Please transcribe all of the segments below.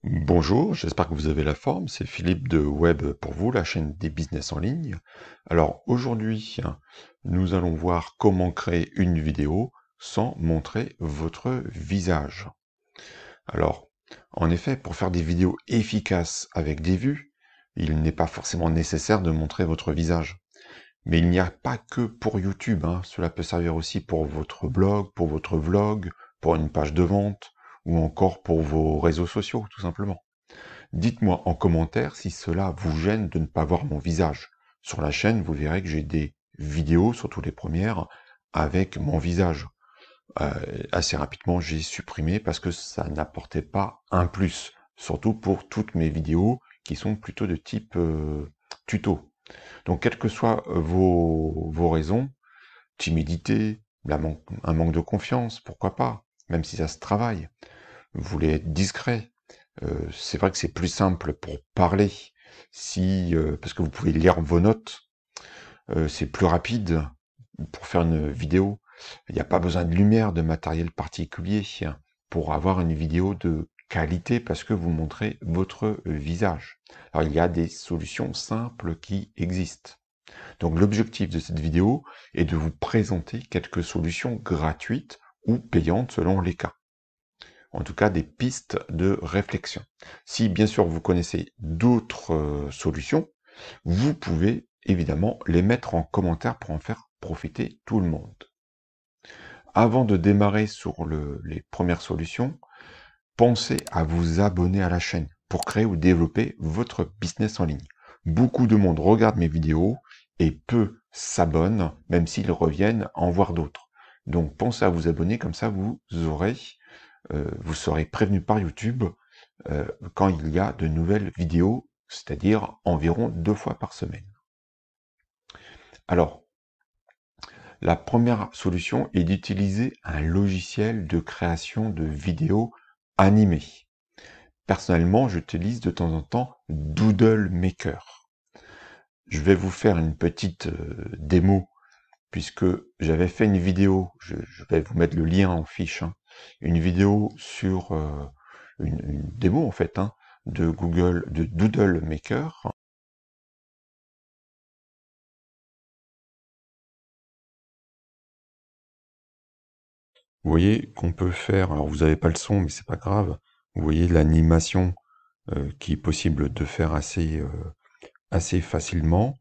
Bonjour, j'espère que vous avez la forme. C'est Philippe de Web pour vous, la chaîne des business en ligne. Alors aujourd'hui, nous allons voir comment créer une vidéo sans montrer votre visage. Alors, en effet, pour faire des vidéos efficaces avec des vues, il n'est pas forcément nécessaire de montrer votre visage. Mais il n'y a pas que pour YouTube, hein. Cela peut servir aussi pour votre blog, pour votre vlog, pour une page de vente ou encore pour vos réseaux sociaux, tout simplement. Dites-moi en commentaire si cela vous gêne de ne pas voir mon visage. Sur la chaîne, vous verrez que j'ai des vidéos, surtout les premières, avec mon visage. Euh, Assez rapidement, j'ai supprimé parce que ça n'apportait pas un plus. Surtout pour toutes mes vidéos qui sont plutôt de type tuto. Donc, quelles que soient vos raisons, timidité, un manque de confiance, pourquoi pas, même si ça se travaille. Vous voulez être discret, c'est vrai que c'est plus simple pour parler, parce que vous pouvez lire vos notes, c'est plus rapide pour faire une vidéo. Il n'y a pas besoin de lumière, de matériel particulier pour avoir une vidéo de qualité parce que vous montrez votre visage. Alors il y a des solutions simples qui existent. Donc l'objectif de cette vidéo est de vous présenter quelques solutions gratuites ou payantes selon les cas, en tout cas des pistes de réflexion. Si bien sûr vous connaissez d'autres solutions, vous pouvez évidemment les mettre en commentaire pour en faire profiter tout le monde. Avant de démarrer sur les premières solutions, pensez à vous abonner à la chaîne pour créer ou développer votre business en ligne. Beaucoup de monde regarde mes vidéos et peu s'abonnent, même s'ils reviennent en voir d'autres. Donc pensez à vous abonner, comme ça vous serez prévenu par YouTube quand il y a de nouvelles vidéos, c'est-à-dire environ 2 fois par semaine. Alors, la première solution est d'utiliser un logiciel de création de vidéos animées. Personnellement, j'utilise de temps en temps Doodle Maker. Je vais vous faire une petite démo, puisque j'avais fait une vidéo, je vais vous mettre le lien en fiche, hein, une vidéo sur une démo en fait, hein, de Doodle Maker. Vous voyez qu'on peut faire, alors vous n'avez pas le son, mais c'est pas grave. Vous voyez l'animation qui est possible de faire assez facilement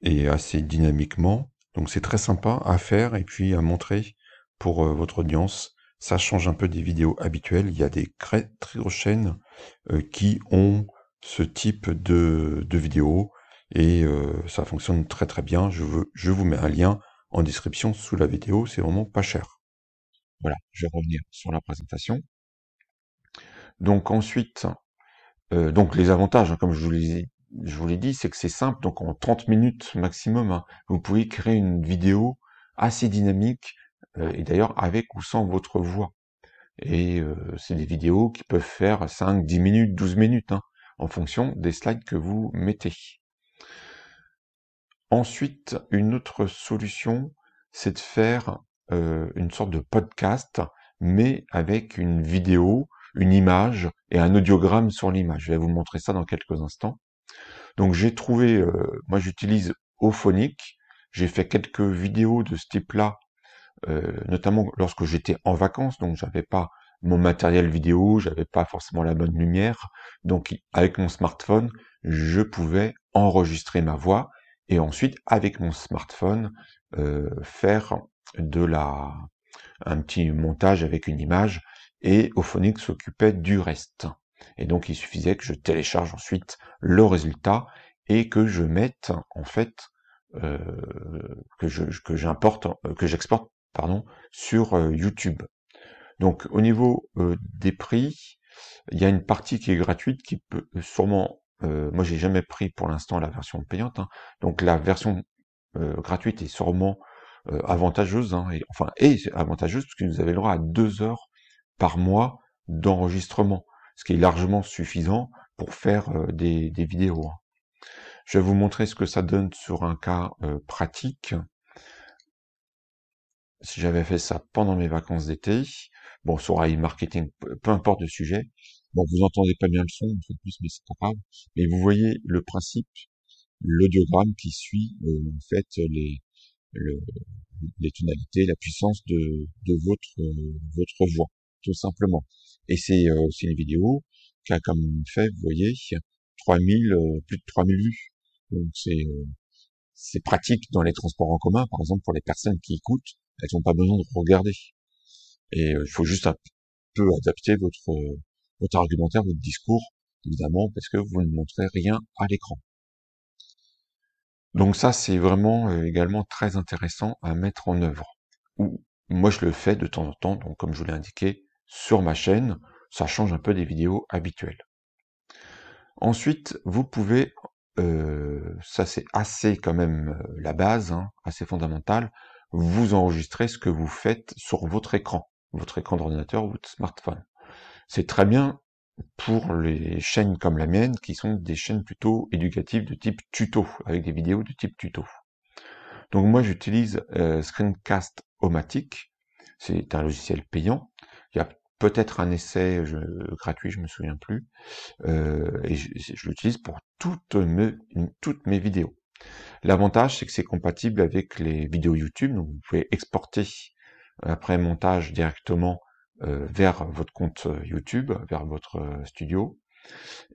et assez dynamiquement. Donc c'est très sympa à faire et puis à montrer pour votre audience. Ça change un peu des vidéos habituelles. Il y a des très grosses chaînes qui ont ce type de vidéos et ça fonctionne très très bien. Je vous mets un lien en description sous la vidéo. C'est vraiment pas cher. Voilà, je vais revenir sur la présentation. Donc ensuite, donc les avantages, hein, comme je vous l'ai dit, c'est que c'est simple. Donc en 30 minutes maximum, hein, vous pouvez créer une vidéo assez dynamique, et d'ailleurs avec ou sans votre voix. Et c'est des vidéos qui peuvent faire 5, 10 minutes, 12 minutes, hein, en fonction des slides que vous mettez. Ensuite, une autre solution, c'est de faire une sorte de podcast, mais avec une vidéo, une image et un audiogramme sur l'image. Je vais vous montrer ça dans quelques instants. Donc j'ai trouvé, moi j'utilise Auphonic, j'ai fait quelques vidéos de ce type-là, notamment lorsque j'étais en vacances, donc j'avais pas mon matériel vidéo, j'avais pas forcément la bonne lumière, donc avec mon smartphone, je pouvais enregistrer ma voix et ensuite avec mon smartphone faire un petit montage avec une image et Auphonic s'occupait du reste. Et donc il suffisait que je télécharge ensuite le résultat et que je mette en fait euh, que j'exporte pardon sur YouTube. Donc au niveau des prix, il y a une partie qui est gratuite qui peut sûrement moi j'ai jamais pris pour l'instant la version payante, hein, donc la version gratuite est sûrement avantageuse, hein, et avantageuse parce que vous avez le droit à 2 heures par mois d'enregistrement, ce qui est largement suffisant pour faire des vidéos, hein. Je vais vous montrer ce que ça donne sur un cas pratique. Si j'avais fait ça pendant mes vacances d'été, bon, sur AI marketing, peu importe le sujet, Bon, vous entendez pas bien le son, une fois de plus, mais c'est pas grave. Mais vous voyez le principe, l'audiogramme qui suit en fait le- les tonalités, la puissance de votre voix, tout simplement. Et c'est une vidéo qui a comme fait, vous voyez, 3000, plus de 3000 vues. Donc c'est pratique dans les transports en commun, par exemple pour les personnes qui écoutent, elles n'ont pas besoin de regarder. Et il faut juste un peu adapter votre argumentaire, votre discours, évidemment, parce que vous ne montrez rien à l'écran. Donc ça, c'est vraiment également très intéressant à mettre en œuvre. Ou moi, je le fais de temps en temps, donc comme je vous l'ai indiqué, sur ma chaîne, ça change un peu des vidéos habituelles. Ensuite, vous pouvez, ça c'est assez quand même la base, hein, assez fondamentale, vous enregistrez ce que vous faites sur votre écran d'ordinateur ou votre smartphone. C'est très bien pour les chaînes comme la mienne, qui sont des chaînes plutôt éducatives de type tuto, avec des vidéos de type tuto. Donc moi j'utilise Screencast-O-Matic, c'est un logiciel payant. Il y a peut-être un essai gratuit, je me souviens plus, et je l'utilise pour toutes mes vidéos. L'avantage c'est que c'est compatible avec les vidéos YouTube, donc vous pouvez exporter après montage directement vers votre compte YouTube, vers votre studio.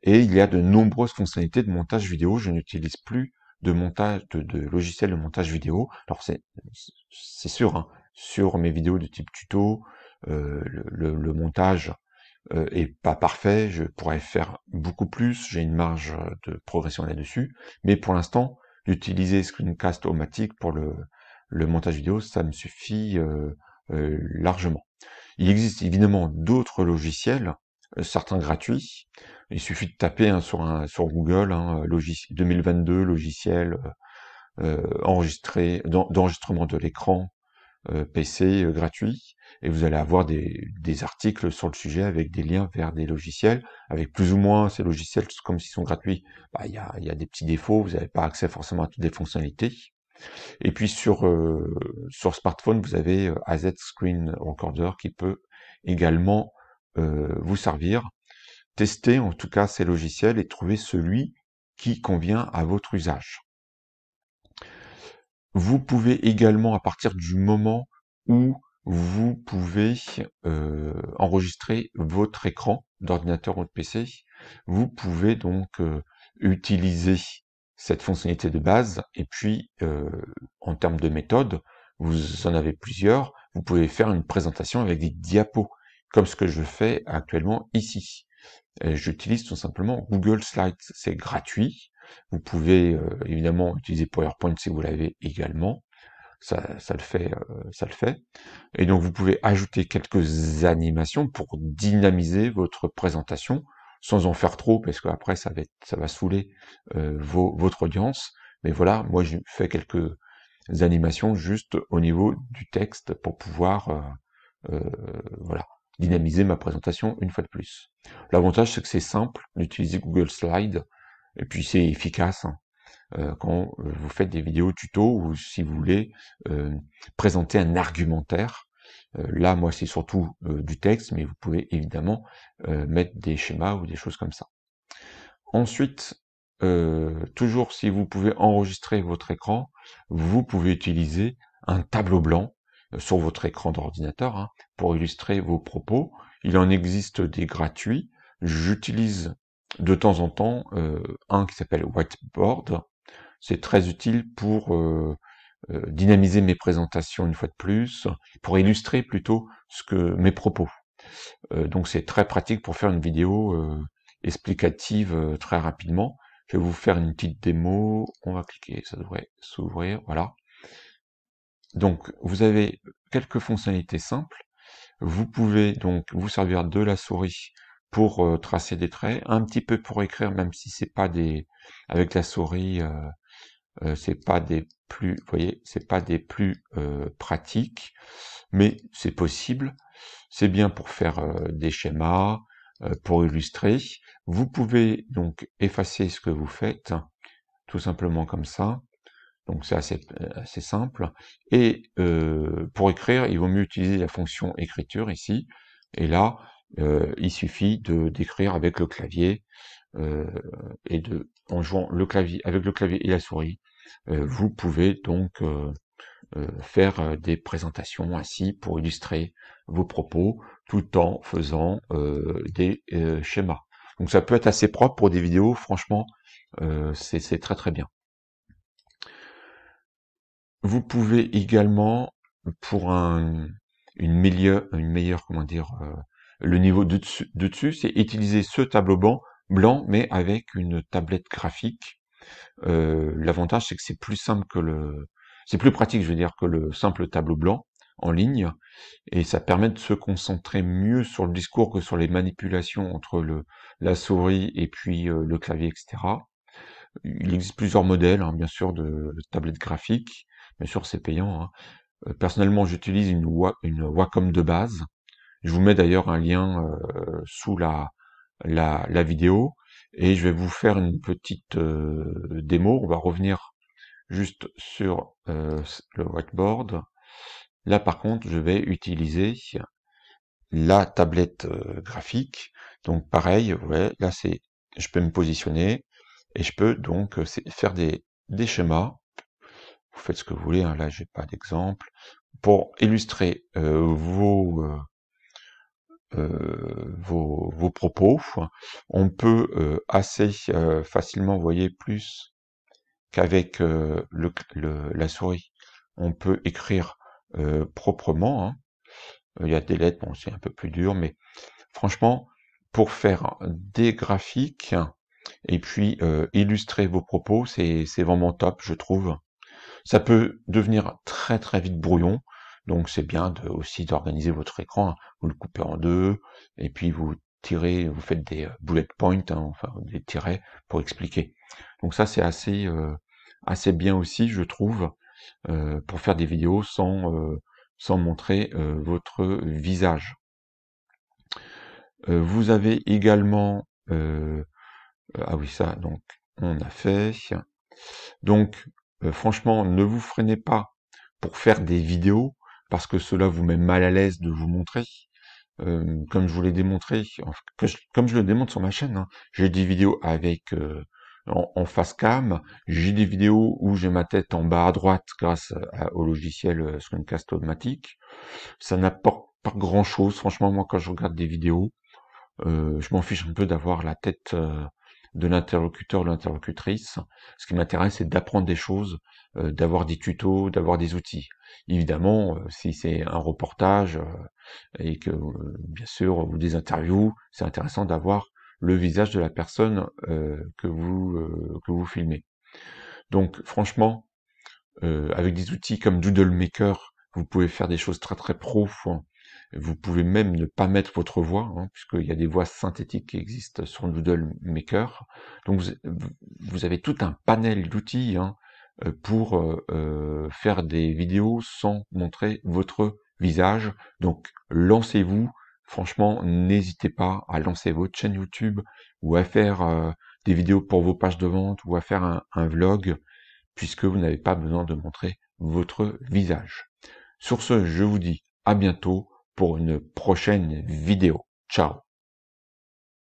Et il y a de nombreuses fonctionnalités de montage vidéo. Je n'utilise plus de montage de logiciel de montage vidéo. Alors c'est sûr, hein, sur mes vidéos de type tuto, le montage est pas parfait. Je pourrais faire beaucoup plus. J'ai une marge de progression là-dessus. Mais pour l'instant, d'utiliser Screencast-O-Matic pour le montage vidéo, ça me suffit largement. Il existe évidemment d'autres logiciels, certains gratuits. Il suffit de taper hein, sur Google, hein, 2022 logiciel d'enregistrement de l'écran PC gratuit, et vous allez avoir des articles sur le sujet avec des liens vers des logiciels, avec plus ou moins ces logiciels, comme s'ils sont gratuits, bah, il y a des petits défauts, vous n'avez pas accès forcément à toutes les fonctionnalités. Et puis sur smartphone, vous avez AZ Screen Recorder qui peut également vous servir. Testez en tout cas ces logiciels et trouvez celui qui convient à votre usage. Vous pouvez également, à partir du moment où vous pouvez enregistrer votre écran d'ordinateur ou de PC, vous pouvez donc utiliser cette fonctionnalité de base, et puis en termes de méthode, vous en avez plusieurs, vous pouvez faire une présentation avec des diapos, comme ce que je fais actuellement ici. J'utilise tout simplement Google Slides, c'est gratuit. Vous pouvez évidemment utiliser PowerPoint si vous l'avez également. Ça le fait, ça le fait. Et donc vous pouvez ajouter quelques animations pour dynamiser votre présentation, sans en faire trop, parce qu'après ça va saouler votre audience. Mais voilà, moi je fais quelques animations juste au niveau du texte pour pouvoir voilà, dynamiser ma présentation une fois de plus. L'avantage, c'est que c'est simple d'utiliser Google Slides, et puis c'est efficace hein, quand vous faites des vidéos tuto, ou si vous voulez présenter un argumentaire. Là, moi, c'est surtout du texte, mais vous pouvez évidemment mettre des schémas ou des choses comme ça. Ensuite, toujours si vous pouvez enregistrer votre écran, vous pouvez utiliser un tableau blanc sur votre écran d'ordinateur hein, pour illustrer vos propos. Il en existe des gratuits. J'utilise de temps en temps un qui s'appelle Whiteboard. C'est très utile pour dynamiser mes présentations une fois de plus, pour illustrer plutôt mes propos. Donc c'est très pratique pour faire une vidéo explicative très rapidement. Je vais vous faire une petite démo. On va cliquer, ça devrait s'ouvrir. Voilà. Donc vous avez quelques fonctionnalités simples. Vous pouvez donc vous servir de la souris pour tracer des traits, un petit peu pour écrire, même si c'est pas des avec la souris, c'est pas des plus, vous voyez, c'est pas des plus pratiques, mais c'est possible. C'est bien pour faire des schémas, pour illustrer. Vous pouvez donc effacer ce que vous faites, tout simplement comme ça. Donc c'est assez simple. Et pour écrire, il vaut mieux utiliser la fonction écriture ici. Et là, il suffit d'écrire avec le clavier et en jouant le clavier avec le clavier et la souris, vous pouvez donc faire des présentations ainsi pour illustrer vos propos tout en faisant des schémas. Donc ça peut être assez propre pour des vidéos, franchement, c'est très très bien. Vous pouvez également, pour une meilleure, comment dire, le niveau de dessus, c'est utiliser ce tableau blanc, mais avec une tablette graphique. L'avantage, c'est que c'est plus simple c'est plus pratique, je veux dire, que le simple tableau blanc en ligne, et ça permet de se concentrer mieux sur le discours que sur les manipulations entre la souris et puis le clavier, etc. Il existe plusieurs modèles, hein, bien sûr, de tablettes graphiques. Bien sûr, c'est payant, hein. Personnellement, j'utilise une Wacom de base. Je vous mets d'ailleurs un lien sous la vidéo, et je vais vous faire une petite démo. On va revenir juste sur le whiteboard. Là, par contre, je vais utiliser la tablette graphique. Donc, pareil, ouais, là, je peux me positionner et je peux donc faire des schémas. Vous faites ce que vous voulez, hein. Là, j'ai pas d'exemple. Pour illustrer vos propos, on peut assez facilement, vous voyez, plus qu'avec la souris, on peut écrire proprement, hein. Il y a des lettres, bon, c'est un peu plus dur, mais franchement, pour faire des graphiques et puis illustrer vos propos, c'est vraiment top, je trouve. Ça peut devenir très très vite brouillon, donc c'est bien aussi d'organiser votre écran, hein. Vous le coupez en deux, et puis vous tirez, vous faites des bullet points, hein, enfin des tirets pour expliquer. Donc ça c'est assez bien aussi, je trouve, pour faire des vidéos sans montrer votre visage. Vous avez également, ah oui ça donc on a fait. Donc franchement, ne vous freinez pas pour faire des vidéos, parce que cela vous met mal à l'aise de vous montrer. Comme je vous l'ai démontré, comme je le démontre sur ma chaîne, hein, j'ai des vidéos avec en face cam, j'ai des vidéos où j'ai ma tête en bas à droite grâce au logiciel Screencast-O-Matic. Ça n'apporte pas grand chose, franchement, moi quand je regarde des vidéos, je m'en fiche un peu d'avoir la tête de l'interlocuteur ou de l'interlocutrice. Ce qui m'intéresse, c'est d'apprendre des choses, d'avoir des tutos, d'avoir des outils. Évidemment, si c'est un reportage et que, bien sûr, ou des interviews, c'est intéressant d'avoir le visage de la personne que vous filmez. Donc, franchement, avec des outils comme Doodle Maker, vous pouvez faire des choses très très pro. Vous pouvez même ne pas mettre votre voix, hein, puisqu'il y a des voix synthétiques qui existent sur Doodle Maker. Donc vous avez tout un panel d'outils, hein, pour faire des vidéos sans montrer votre visage. Donc lancez-vous. Franchement, n'hésitez pas à lancer votre chaîne YouTube ou à faire des vidéos pour vos pages de vente ou à faire un vlog, puisque vous n'avez pas besoin de montrer votre visage. Sur ce, je vous dis à bientôt pour une prochaine vidéo. Ciao!